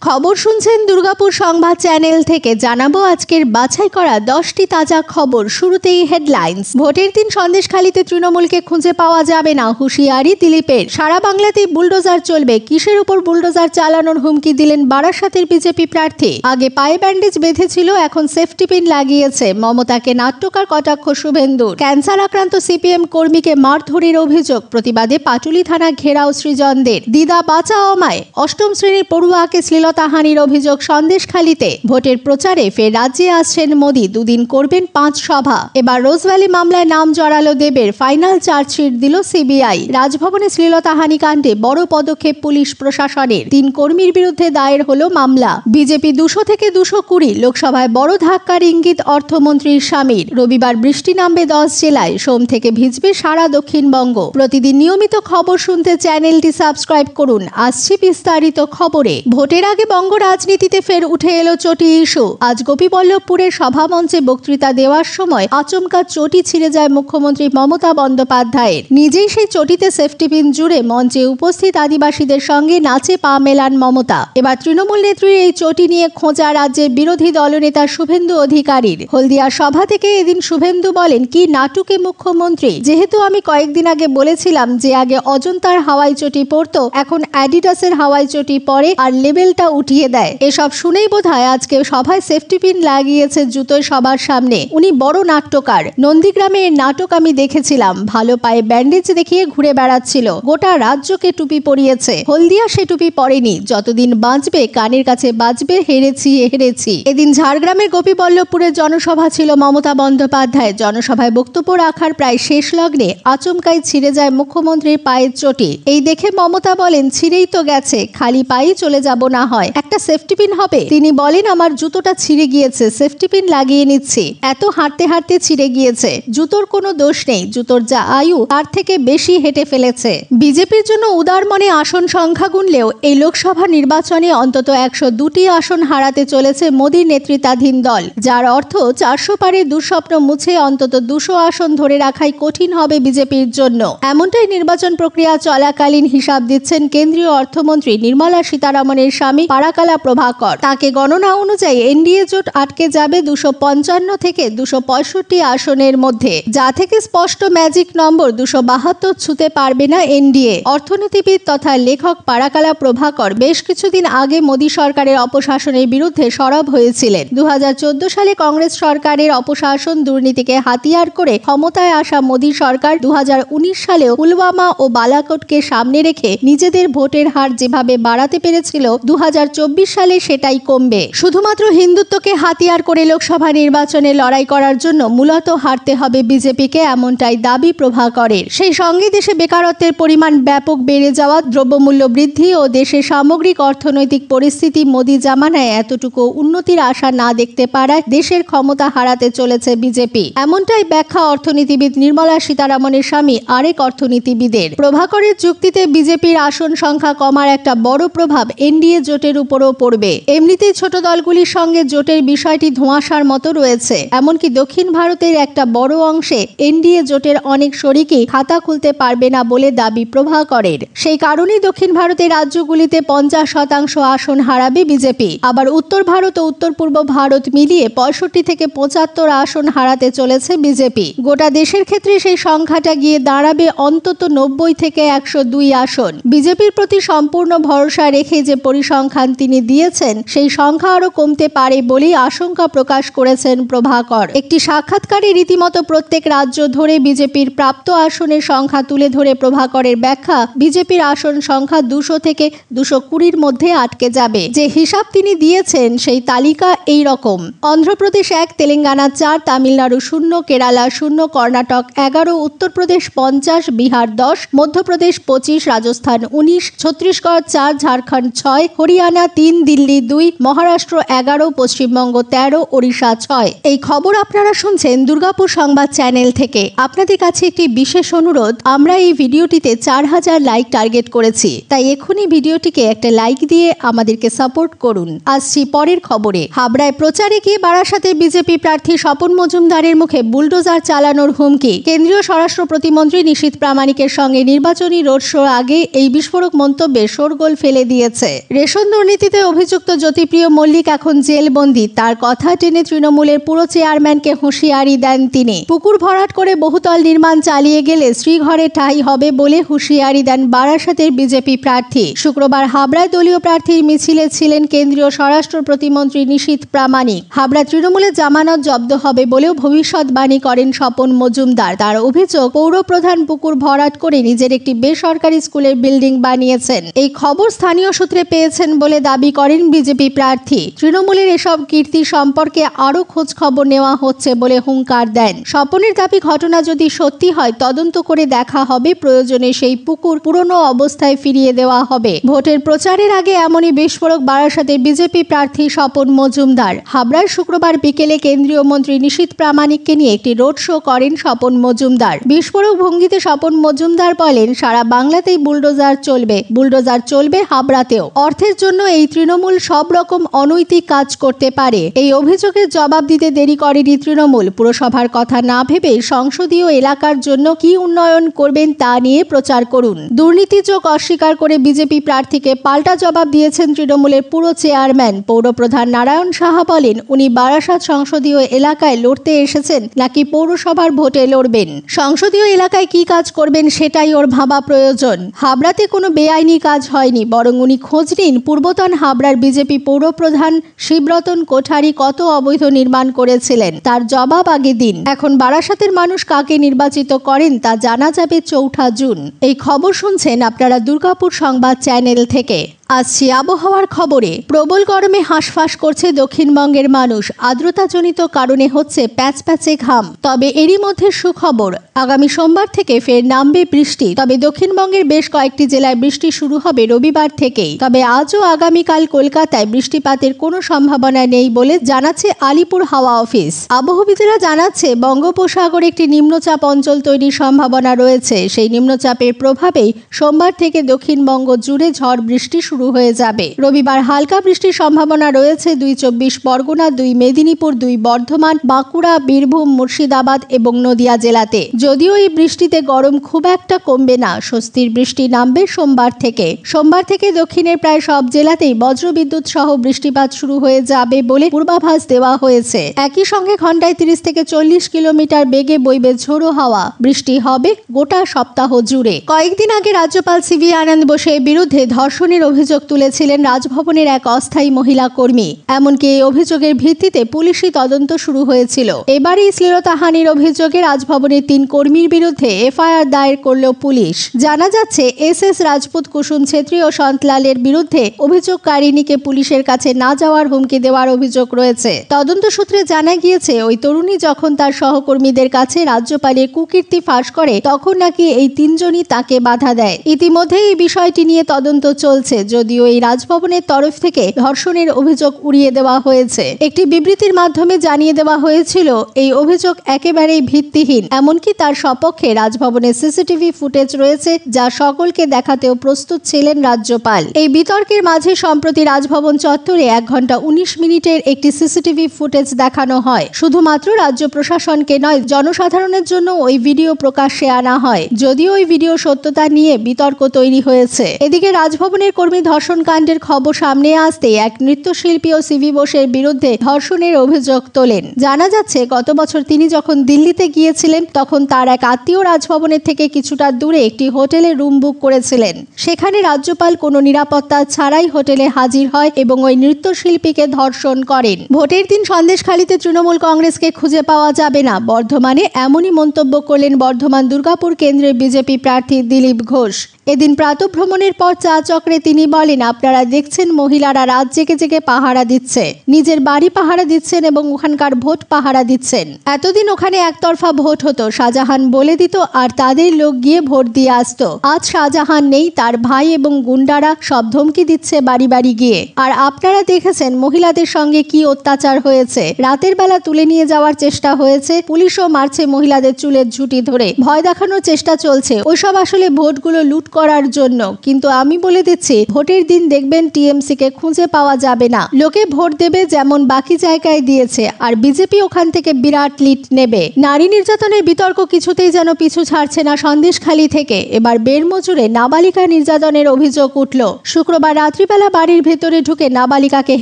খবর শুনছেন দুর্গাপুর সংবাদ চ্যানেল থেকে। জানাবো আজকের বাছাই করা 10টি তাজা খবর। শুরুতেই হেডলাইন্স। ভোটের দিন সন্দেশখালীতে তৃণমূলকে খুঁজে পাওয়া যাবে না, হুঁশিয়ারি দিলীপের। সারা বাংলাতেই বুলডোজার চলবে, কিসের উপর বুলডোজার চালানোর হুমকি দিলেন বারাসাতের বিজেপি প্রার্থী। আগে পায়ে ব্যান্ডেজ বেঁধেছিল, এখন সেফটি পিন লাগিয়েছে। মমতাকে নাট্যকার কটাক্ষ শুভেন্দুর। ক্যান্সার আক্রান্ত সিপিএম কর্মীকে মারধরের অভিযোগ, প্রতিবাদে পাটুলি থানা ঘেরাও সৃজনদের। দিদা বাঁচাও আমায়, অষ্টম শ্রেণীর পড়ুয়াকে শ্লীলতাহানির অভিযোগ সন্দেশখালীতে। ভোটের প্রচারে ফের রাজ্যে আসছেন মোদি, দুদিন করবেন 5 সভা। এবার রোজভ্যালি মামলায় নাম জড়ালো দেবের, ফাইনাল চার্জশিট দিল সিবিআই। রাজভবনে শ্লীলতাহানি কাণ্ডে বড় পদক্ষেপ পুলিশ প্রশাসনের, 3 কর্মীর বিরুদ্ধে দায়ের হলো মামলা। বিজেপি 200 থেকে 220, লোকসভায় বড় ধাক্কার ইঙ্গিত অর্থমন্ত্রীর স্বামীর। রবিবার বৃষ্টি নামবে 10 জেলায়, সোম থেকে ভিজবে সারা দক্ষিণবঙ্গ। প্রতিদিন নিয়মিত খবর শুনতে চ্যানেলটি সাবস্ক্রাইব করুন। আসছি বিস্তারিত খবরে। ভোটের আগে বঙ্গ রাজনীতিতে ফের উঠে এলো চটি ইস্যু। আজ গোপীবল্লভপুরের সভামঞ্চে বক্তৃতা দেওয়ার সময় আচমকা চটি ছিঁড়ে যায় মুখ্যমন্ত্রী মমতা বন্দ্যোপাধ্যায়ের। নিজেই সেই চটিতে সেফটি পিন জুড়ে মঞ্চে উপস্থিত আদিবাসীদের সঙ্গে নাচে পা মেলান মমতা। এবার তৃণমূল নেত্রীর এই চটি নিয়ে খোঁচা রাজ্যের বিরোধী দলনেতা শুভেন্দু অধিকারীর। হলদিয়া সভা থেকে এদিন শুভেন্দু বলেন, কি নাটুকে মুখ্যমন্ত্রী। যেহেতু আমি কয়েকদিন আগে বলেছিলাম যে আগে অজন্তার হাওয়াই চটি পরতো, এখন অ্যাডিডাসের হাওয়াই চটি পরে আর লেভেলটা উঠিয়ে দেয়। এসব শুনেই বোধহয় আজকে সভায় সেফটি পিন লাগিয়েছে জুতোয় সবার সামনে। উনি বড় নাট্যকার। নন্দীগ্রামে এর নাটক আমি দেখেছিলাম। ভালো পায়ে ব্যান্ডেজ দেখিয়ে ঘুরে বেড়াচ্ছিল, গোটা রাজ্যকে টুপি পরিয়েছে। হলদিয়া সে টুপি পরেনি। যতদিন বাঁচবে কানের কাছে বাজবে, হেরেছি হেরেছি। এদিন ঝাড়গ্রামের গোপীবল্লভপুরের জনসভা ছিল মমতা বন্দ্যোপাধ্যায়। জনসভায় বক্তব্য রাখার প্রায় শেষ লগ্নে আচমকাই ছিঁড়ে যায় মুখ্যমন্ত্রীর পায়ের চটি। এই দেখে মমতা বলেন, ছিঁড়েই তো গেছে, খালি পায়ে চলে যাব না হয়, একটা সেফটি পিন হবে। তিনি বলেন, আমার জুতোটা ছিঁড়ে গিয়েছে, সেফটি পিন লাগিয়ে নিচ্ছি। এত হাঁটতে হাঁটতে ছিঁড়ে গিয়েছে, জুতোর কোনো দোষ নেই। জুতোর যা আয়ু তার থেকে বেশি হেঁটে ফেলেছে। বিজেপির জন্য উদার মনে আসন সংখ্যা গুনলেও এই লোকসভা নির্বাচনে অন্তত 102টি আসন হারাতে চলেছে মোদীর নেতৃত্বাধীন দল, যার অর্থ 400 পারের দুঃস্বপ্ন মুছে অন্তত 200 আসন ধরে রাখাই কঠিন হবে বিজেপির জন্য। এমনটাই নির্বাচন প্রক্রিয়া চলাকালীন হিসাব দিচ্ছেন কেন্দ্রীয় অর্থমন্ত্রী নির্মলা সীতারামনের স্বামী পারাকালা প্রভাকর। তাকে গণনা অনুযায়ী এনডিএ জোট আটকে যাবে 255 থেকে 265 আসনের মধ্যে, যা থেকে স্পষ্ট ম্যাজিক নম্বর 272 ছুঁতে পারবে না এনডিএ। অর্থনীতিবিদ তথা লেখক পারাকালা প্রভাকর বেশ কিছুদিন আগে মোদী সরকারের অপশাসনের বিরুদ্ধে সরব হয়েছিলেন। 2014 সালে কংগ্রেস সরকারের অপশাসন দুর্নীতিকে হাতিয়ার করে ক্ষমতায় আসা মোদী সরকার 2019 সালেও পুলওয়ামা ও বালাকোটকে সামনে রেখে নিজেদের ভোটের হার যেভাবে বাড়াতে পেরেছিল, 2024 সালে সেটাই কমবে। শুধুমাত্র হিন্দুত্বকে হাতিয়ার করে লোকসভা নির্বাচনে লড়াই করার জন্য মূলত হারতে হবে বিজেপিকে, এমনটাই দাবি প্রভাকরের। সেই সঙ্গে দেশে বেকারত্বের পরিমাণ ব্যাপক বেড়ে যাওয়া, দ্রব্যমূল্য বৃদ্ধি ও দেশের সামগ্রিক অর্থনৈতিক পরিস্থিতি মোদী জামানায় এতটুকু উন্নতির আশা না দেখতে পারায় দেশের ক্ষমতা হারাতে চলেছে বিজেপি। এমনটাই ব্যাখ্যা অর্থনীতিবিদ নির্মলা সীতারামনের স্বামী আরেক অর্থনীতিবিদের। প্রভাকরের যুক্তিতে বিজেপির আসন সংখ্যা কমার একটা বড় প্রভাব এনডিএ জোটের উপরও পড়বে। এমনিতেই ছোট দলগুলির সঙ্গে জোটের বিষয়টি ধোঁয়াশার মতো রয়েছে। এমনকি দক্ষিণ ভারতের একটা বড় অংশে এনডিএ জোটের অনেক শরিকই খাতা খুলতে পারবে না বলে দাবি প্রভাকরের। সেই কারণেই দক্ষিণ ভারতের রাজ্যগুলিতে 50% আসন হারাবে বিজেপি। আবার উত্তর ভারত ও উত্তর পূর্ব ভারত মিলিয়ে 65 থেকে 75 আসন হারাতে চলেছে বিজেপি। গোটা দেশের ক্ষেত্রে সেই সংখ্যাটা গিয়ে দাঁড়াবে অন্তত 90 থেকে 102 আসন। বিজেপির প্রতি সম্পূর্ণ ভরসা রেখে যে পরিসংখ্যান তিনি দিয়েছেন, সেই সংখ্যা আরো কমতে পারে বলেই আশঙ্কা প্রকাশ করেছেন প্রভাকর। একটি সাক্ষাৎকারে রীতিমতো প্রত্যেক রাজ্য ধরে বিজেপির প্রাপ্ত আসনের সংখ্যা তুলে ধরে প্রভাকরের ব্যাখ্যা, বিজেপির আসন সংখ্যা 200 থেকে 220-র মধ্যে আটকে যাবে। যে হিসাব তিনি দিয়েছেন সেই তালিকা এই রকম: অন্ধ্রপ্রদেশ 1, তেলেঙ্গানা 4, তামিলনাড়ু 0, কেরালা 0, কর্ণাটক 11, উত্তরপ্রদেশ 50, বিহার 10, মধ্যপ্রদেশ 25, রাজস্থান 19, ছত্তিশগড় 4, ঝাড়খণ্ড 6, হরিয়ানা 3, দিল্লি 2, মহারাষ্ট্র 11, পশ্চিমবঙ্গ 13, ওড়িশা 6। এই খবর আপনারা শুনছেন দুর্গাপুর সংবাদ চ্যানেল থেকে। আপনাদের কাছে একটি বিশেষ অনুরোধ, আমরা এই ভিডিওটিতে 4000 লাইক টার্গেট করেছি, তাই এখনই ভিডিওটিকে একটা লাইক দিয়ে আমাদেরকে সাপোর্ট করুন। আসছি পরের খবরে। হাবড়ায় প্রচারে গিয়ে বারাসাতের বিজেপি প্রার্থী স্বপন মজুমদারের মুখে বুলডোজার চালানোর হুমকি। কেন্দ্রীয় স্বরাষ্ট্র প্রতিমন্ত্রী নিশীথ প্রামাণিকের সঙ্গে নির্বাচনী রোড শোর আগে এই বিস্ফোরক মন্তব্যে শোরগোল ফেলে দিয়েছে। রেশন দুর্নীতিতে অভিযুক্ত জ্যোতিপ্রিয় মল্লিক এখন জেলবন্দি। তার কথা টেনে তৃণমূলের পুরো চেয়ারম্যানকে হুঁশিয়ারি দেন তিনি। পুকুর ভরাট করে বহুতল নির্মাণ চালিয়ে গেলে শ্রীঘরে ঠাঁই হবে বলে হুঁশিয়ারি দেন বারাসাতের বিজেপি প্রার্থী। শুক্রবার হাবড়ায় দলীয় প্রার্থীর মিছিলে ছিলেন কেন্দ্রীয় স্বরাষ্ট্র প্রতিমন্ত্রী নিশীথ প্রামাণিক। হাবড়া তৃণমূলের জামানত জব্দ হবে বলেও ভবিষ্যৎবাণী করেন স্বপন মজুমদার। তার অভিযোগ, পৌরপ্রধান পুকুর ভরাট করে নিজের একটি বেসরকারি স্কুলের বিল্ডিং বানিয়েছেন। এই খবর স্থানীয় সূত্রে পেয়েছেন বলে দাবি করেন বিজেপি প্রার্থী। তৃণমূলের এসব কীর্তি সম্পর্কে আরও খোঁজ খবর নেওয়া হচ্ছে বলে হুঙ্কার দেন। স্বপনের দাবি, ঘটনা যদি সত্যি হয় তদন্ত করে দেখা হবে, প্রয়োজনে সেই পুকুর পুরনো অবস্থায় ফিরিয়ে দেওয়া হবে। ভোটের প্রচারের আগে এমনই বিস্ফোরক বারাসাতের বিজেপি প্রার্থী স্বপন মজুমদার। হাবড়ায় শুক্রবার বিকেলে কেন্দ্রীয় মন্ত্রী নিশীথ প্রামাণিককে নিয়ে একটি রোড শো করেন স্বপন মজুমদার। বিস্ফোরক ভঙ্গিতে স্বপন মজুমদার বলেন, সারা বাংলাতেই বুলডোজার চলবে, বুলডোজার চলবে হাবড়াতেও। অর্থের জন্য এই তৃণমূল সব রকম অনৈতিক কাজ করতে পারে। এই অভিযোগের জবাব দিতে দেরি করেনি তৃণমূল। পুরসভার কথা না ভেবে সংসদীয় এলাকার জন্য কি উন্নয়ন করবেন তা নিয়ে প্রচার করুন। দুর্নীতি যোগ অস্বীকার করে বিজেপি প্রার্থীকে পাল্টা জবাব দিয়েছেন তৃণমূলের পুরো চেয়ারম্যান। পৌরপ্রধান নারায়ণ সাহা বলেন, উনি বারাসাত সংসদীয় এলাকায় লড়তে এসেছেন নাকি পৌরসভার ভোটে লড়বেন। সংসদীয় এলাকায় কি কাজ করবেন সেটাই ওর ভাবা প্রয়োজন। হাবড়াতে কোনো বেআইনি কাজ হয়নি, বরং উনি খোঁজ নিন পূর্বতন হাবড়ার বিজেপি পৌরপ্রধান শিবরতন কোঠারি কত অবৈধ নির্মাণ করেছিলেন, তার জবাব আগে দিন। এখন বারাসাতের মানুষ কাকে নির্বাচিত করেন তা জানা যাবে 4 জুন। এই খবর শুনছেন আপনারা দুর্গাপুর সংবাদ চ্যানেল থেকে। আসছি আবহাওয়ার খবরে। প্রবল গরমে হাঁসফাঁস করছে দক্ষিণবঙ্গের মানুষ। আর্দ্রতাজনিত কারণে হচ্ছে প্যাচপ্যাচে ঘাম। তবে এরই মধ্যে সুখবর, আগামী সোমবার থেকে ফের নামবে বৃষ্টি। তবে দক্ষিণবঙ্গের বেশ কয়েকটি জেলায় বৃষ্টি শুরু হবে রবিবার থেকেই। তবে আজও আগামীকাল কলকাতায় বৃষ্টিপাতের কোনো সম্ভাবনা নেই বলে জানাচ্ছে আলিপুর হাওয়া অফিস। আবহবিদেরা জানাচ্ছে, বঙ্গোপসাগরে একটি নিম্নচাপ অঞ্চল তৈরির সম্ভাবনা রয়েছে। সেই নিম্নচাপের প্রভাবেই সোমবার থেকে দক্ষিণবঙ্গ জুড়ে ঝড় বৃষ্টি শুরু হয়ে যাবে। রবিবার হালকা বৃষ্টির সম্ভাবনা রয়েছে 2 চব্বিশ পরগনা, 2 মেদিনীপুর, 2 বর্ধমান, বাঁকুড়া, বীরভূম, মুর্শিদাবাদ এবং নদিয়া জেলাতে। যদিও এই বৃষ্টিতে গরম খুব একটা কমবে না। স্বস্তির বৃষ্টি নামবে সোমবার থেকে। সোমবার থেকে দক্ষিণের প্রায় সব জেলাতেই বজ্রবিদ্যুৎ সহ বৃষ্টিপাত শুরু হয়ে যাবে বলে পূর্বাভাস দেওয়া হয়েছে। একই সঙ্গে ঘন্টায় 30 থেকে 40 কিলোমিটার বেগে বইবে ঝোড়ো হাওয়া। বৃষ্টি হবে গোটা সপ্তাহ জুড়ে। কয়েকদিন আগে রাজ্যপাল সিভি আনন্দ বোসের বিরুদ্ধে ধর্ষণের অভিযোগ তুলেছিলেন রাজভবনের এক অস্থায়ী মহিলা কর্মী। এমনকি এই অভিযোগের ভিত্তিতে পুলিশি তদন্ত শুরু হয়েছিল। এবারই শ্লীলতাহানির অভিযোগে রাজভবনের 3 কর্মীর বিরুদ্ধে এফআইআর দায়ের করল পুলিশ। জানা যাচ্ছে, এস রাজপুত, কুসুম ছেত্রী ও সন্তলালের বিরুদ্ধে অভিযোগকারিণীকে পুলিশের কাছে না যাওয়ার হুমকি দেওয়ার অভিযোগ রয়েছে। তদন্ত সূত্রে জানা গিয়েছে, ওই তরুণী যখন তার সহকর্মীদের কাছে রাজ্যপালের কুকীর্তি ফাঁস করে তখন নাকি এই 3 জনই তাকে বাধা দেয়। ইতিমধ্যে এই বিষয়টি নিয়ে তদন্ত চলছে। যদিও এই রাজভবনের তরফ থেকে ধর্ষণের অভিযোগ উড়িয়ে দেওয়া হয়েছে। একটি বিবৃতির মাধ্যমে জানিয়ে দেওয়া হয়েছিল, এই অভিযোগ একেবারেই ভিত্তিহীন। এমনকি তার সপক্ষে রাজভবনের সিসিটিভি ফুটেজ রয়েছে, যা সকলকে দেখাতেও প্রস্তুত ছিলেন রাজ্যপাল। এই বিতর্কের মাঝে সম্প্রতি রাজভবন চত্বরে 1 ঘন্টা 19 মিনিটের একটি সিসিটিভি ফুটেজ দেখানো হয়। শুধুমাত্র রাজ্য প্রশাসনকে নয়, জনসাধারণের জন্য ওই ভিডিও প্রকাশ্যে আনা হয়। যদিও ওই ভিডিও সত্যতা নিয়ে বিতর্ক তৈরি হয়েছে। এদিকে রাজভবনের কর্মী ধর্ষণ কাণ্ডের খবর সামনে আসতে এক নৃত্যশিল্পী ও সিভি বোসের বিরুদ্ধে ধর্ষণের অভিযোগ তোলেন। জানা যাচ্ছে, গত বছর তিনি যখন দিল্লিতে গিয়েছিলেন তখন তার এক আত্মীয় রাজভবনের থেকে কিছুটা দূরে একটি হোটেলে রুম বুক করেছিলেন। সেখানে রাজ্যপাল কোনো নিরাপত্তা ছাড়াই হোটেলে হাজির হয় এবং ওই নৃত্যশিল্পীকে ধর্ষণ করেন। ভোটের দিন সন্দেশখালীতে তৃণমূল কংগ্রেসকে খুঁজে পাওয়া যাবে না। বর্ধমানে এমনই মন্তব্য করলেন বর্ধমান দুর্গাপুর কেন্দ্রের বিজেপি প্রার্থী দিলীপ ঘোষ। এদিন প্রাতঃভ্রমণের পর চা চক্রে তিনি বলেন, আপনারা দেখছেন মহিলারা রাত জেগে জেগে পাহারা দিচ্ছে, নিজের বাড়ি পাহারা দিচ্ছেন এবং ওখানকার ভোট পাহারা দিচ্ছেন। এতদিন ওখানে একতরফা ভোট হতো, শাহজাহান বলে দিত আর তাদের লোক গিয়ে ভোট দিয়ে আসতো। আজ শাহজাহান নেই, তার ভাই এবং গুন্ডারা সব ধমকি দিচ্ছে বাড়ি বাড়ি গিয়ে। আর আপনারা দেখেছেন মহিলাদের সঙ্গে কি অত্যাচার হয়েছে। রাতের বেলা তুলে নিয়ে যাওয়ার চেষ্টা হয়েছে, পুলিশও মারছে মহিলাদের চুলের ঝুঁটি ধরে, ভয় দেখানোর চেষ্টা চলছে। ওইসব আসলে ভোটগুলো লুট করার জন্য। কিন্তু আমি বলে দিচ্ছি, ভোট ভোটের দিন দেখবেন টিএমসি কে খুঁজে পাওয়া যাবে না। লোকে ভোট দেবে যেমন বাকি জায়গায় দিয়েছে, আর বিজেপি ওখান থেকে বিরাট লিড নেবে। নারী নির্যাতনের বিতর্ক কিছুতেই যেন পিছু ছাড়ছে না সন্দেশখালী থেকে। এবার বেড়মজুরে নাবালিকা নির্যাতনের অভিযোগ উঠল। শুক্রবার রাত্রিবেলা বাড়ির ভেতরে ঢুকে নাবালিকাকে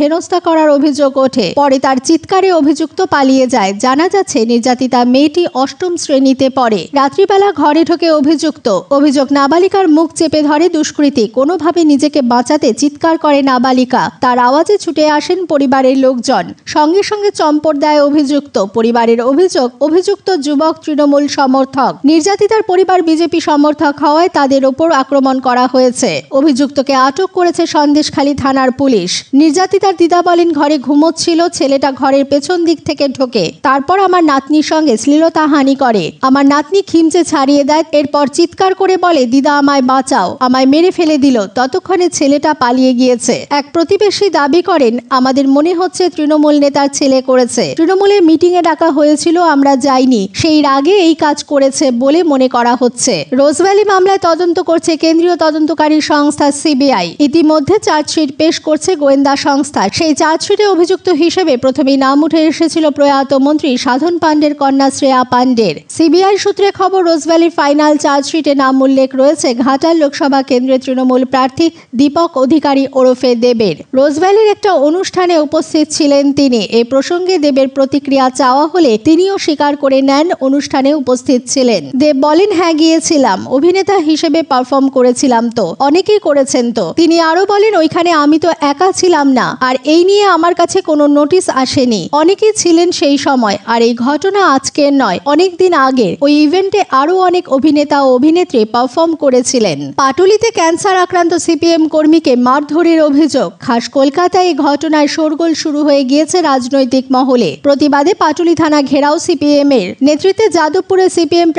হেনস্থা করার অভিযোগ ওঠে। পরে তার চিৎকারে অভিযুক্ত পালিয়ে যায়। জানা যাচ্ছে নির্যাতিতা মেয়েটি অষ্টম শ্রেণীতে পড়ে। রাত্রিবেলা ঘরে ঢুকে অভিযোগ নাবালিকার মুখ চেপে ধরে দুষ্কৃতী। কোনোভাবে নিজেকে বাঁচাতে চিৎকার করে নাবালিকা। তার আওয়াজে ছুটে আসেন পরিবারের লোকজন। সঙ্গে সঙ্গে চম্পট দেয় অভিযুক্ত। পরিবারের অভিযুক্ত যুবক তৃণমূল সমর্থক। নির্যাতিতার পরিবার বিজেপি সমর্থক হওয়ায় তাদের ওপর আক্রমণ করা হয়েছে। অভিযুক্তকে আটক করেছে সন্দেশখালী থানার পুলিশ। নির্যাতিতার দিদা বলেন, ঘরে ঘুমোচ্ছিল, ছেলেটা ঘরের পেছন দিক থেকে ঢোকে। তারপর আমার নাতনির সঙ্গে শ্লীলতাহানি করে। আমার নাতনি খিমচে ছাড়িয়ে দেয়। এরপর চিৎকার করে বলে, দিদা আমায় বাঁচাও, আমায় মেরে ফেলে দিল। ততক্ষণে ছেলেটা পালিয়ে গিয়েছে। এক প্রতিবেশী দাবি করেন, আমাদের মনে হচ্ছে তৃণমূল নেতার ছেলে করেছে। তৃণমূলের মিটিংয়ে ডাকা হয়েছিল, আমরা যাইনি, সেই রাগে এই কাজ করেছে বলে মনে করা হচ্ছে। রোজভ্যালি মামলায় তদন্ত করছে কেন্দ্রীয় তদন্তকারী সংস্থা সিবিআই। ইতিমধ্যে চার্জশিট পেশ করছে গোয়েন্দা সংস্থা। সেই চার্জশিটে অভিযুক্ত হিসেবে প্রথমেই নাম উঠে এসেছিল প্রয়াত মন্ত্রী সাধন পাণ্ডের কন্যা শ্রেয়া পাণ্ডের। সিবিআই সূত্রে খবর, রোজভ্যালির ফাইনাল চার্জশিটে নাম উল্লেখ রয়েছে ঘাটাল লোকসভা কেন্দ্রের তৃণমূল প্রার্থী দীপক অধিকারী ওরফে দেবের। রোজভ্যালির একটা অনুষ্ঠানে উপস্থিত ছিলেন তিনি। এই প্রসঙ্গে দেবের প্রতিক্রিয়া চাওয়া হলে তিনিও স্বীকার করে নেন অনুষ্ঠানে উপস্থিত ছিলেন। দেব বলেন, হ্যাঁ গিয়েছিলাম, অভিনেতা হিসেবে পারফর্ম করেছিলাম তো, অনেকেই করেছেন তো। তিনি আরো বলেন, ওইখানে আমি তো একা ছিলাম না, আর এই নিয়ে আমার কাছে কোনো নোটিশ আসেনি, অনেকেই ছিলেন সেই সময়। আর এই ঘটনা আজকের নয়, অনেক দিন আগের। ওই ইভেন্টে আরো অনেক অভিনেতা ও অভিনেত্রী পারফর্ম করেছিলেন। পাটুলিতে ক্যান্সার আক্রান্ত সিপিএম কর্মীকে মারধরের অভিযোগ। খাস কলকাতায় এই ঘটনায় শোরগোল শুরু হয়ে গিয়েছে রাজনৈতিক মহলে। প্রতিবাদে পাটুলি থানা ঘেরাও সিপিএম এর নেতৃত্বে যাদবপুরে সিপিএম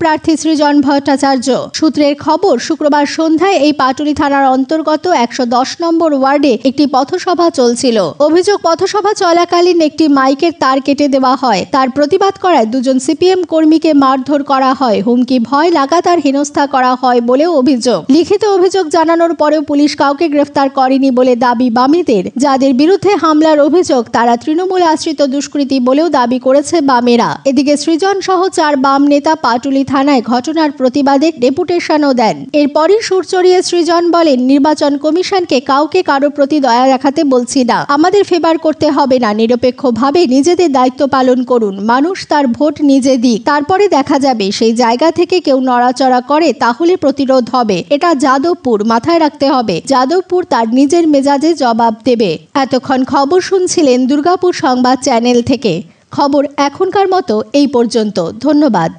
প্রার্থী সৃজন ভট্টাচার্য। সূত্রের খবর, শুক্রবার সন্ধ্যায় এই পাটুলি থানার অন্তর্গত 110 নম্বর ওয়ার্ডে একটি পথসভা চলছিল। অভিযোগ, পথসভা চলাকালীন একটি মাইকের তার কেটে দেওয়া হয়। তার প্রতিবাদ করায় দুজন সিপিএম কর্মীকে মারধর করা হয়। হুমকি ভয় লাগাতার হেনস্থা করা হয় বলেও অভিযোগ। লিখিত অভিযোগ জানানোর পরেও পুলিশ কাউকে গ্রেফতার করেনি বলে দাবি বামেদের। যাদের বিরুদ্ধে হামলার অভিযোগ তারা তৃণমূল আশ্রিত দুষ্কৃতী বলেও দাবি করেছে বামেরা। এদিকে সৃজন সহ 4 বাম নেতা পাটুলি থানায় ঘটনার প্রতিবাদে ডেপুটেশনও দেন। এরপরই সুর চড়িয়ে সৃজন বলেন, নির্বাচন কমিশনকে কাউকে কারো প্রতি দয়া দেখাতে বলছি না, আমাদের ফেভার করতে হবে না, নিরপেক্ষভাবে নিজেদের দায়িত্ব পালন করুন, মানুষ তার ভোট নিজে দিক, তারপরে দেখা যাবে। সেই জায়গা থেকে কেউ নড়াচড়া করে তাহলে প্রতিরোধ হবে। এটা যাদবপুর, মাথায় রাখতে হবে। যাদবপুর তার নিজের মেজাজে জবাব দেবে। এতক্ষণ খবর শুনছিলেন দুর্গাপুর সংবাদ চ্যানেল থেকে। খবর এখনকার মতো এই পর্যন্ত। ধন্যবাদ।